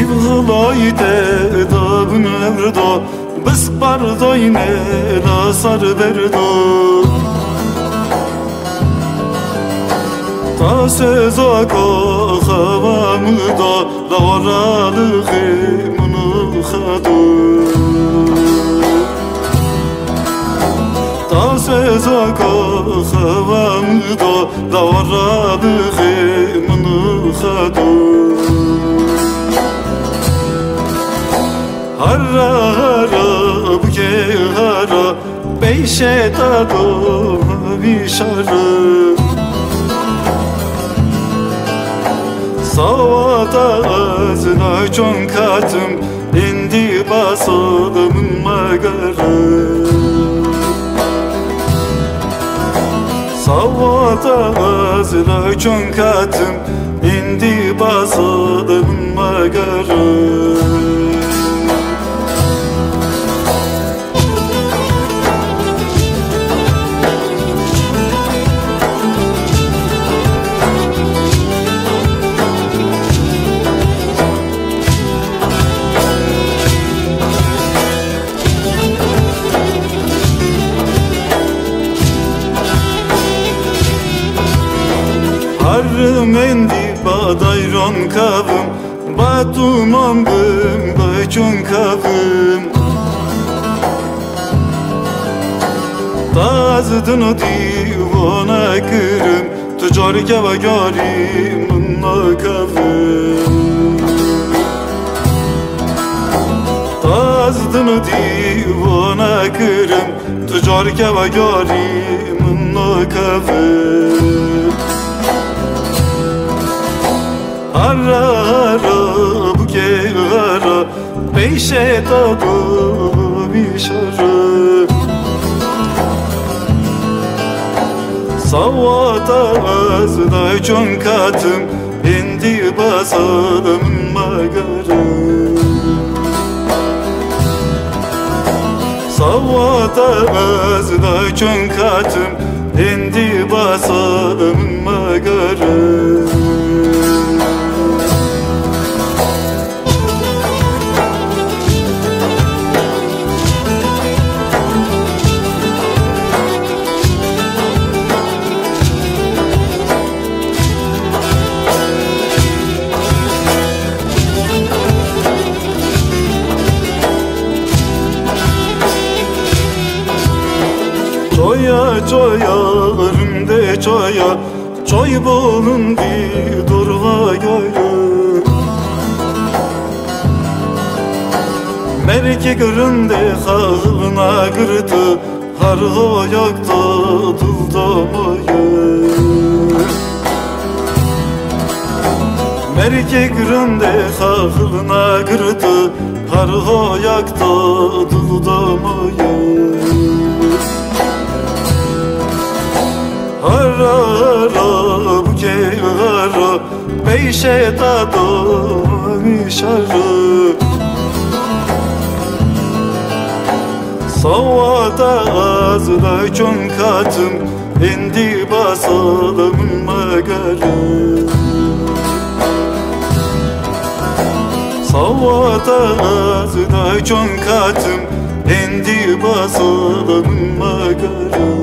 Divhlayde dabın evdo Bısk bardoyne lasar berdo Ta söz aka havamda Davaralığı mını khadu Ta söz aka havamda Davaralığı mını khadu Harra harra buke harra Beyşe dado vişarı Savada azına çon katım indi basalımın magarı Savada azına çon katım indi basalımın magarı Harrım endi badayron kavım Batumam bım bachun kavım Tazdın divana kırım Tucar kava garim unna kavım Tazdın divana kırım Tucar kava garim unna kavım Harra harra buke harra Beyşe dado vişarı Savada azda çon katım indi basalım magarı Savada azda çon katım indi basalım magarı Çoya çoya ırımde çoya Çoy bolun di durva göğü Merke gırınde halına gırdı Har hoyakta dıldamayı Merke gırınde halına gırdı Har hoyakta dıldamayı Harra harra buke harra Beyşe dado vişarı Savada azda çon katım indi basalım magarı Savada azda çon katım indi basalım magarı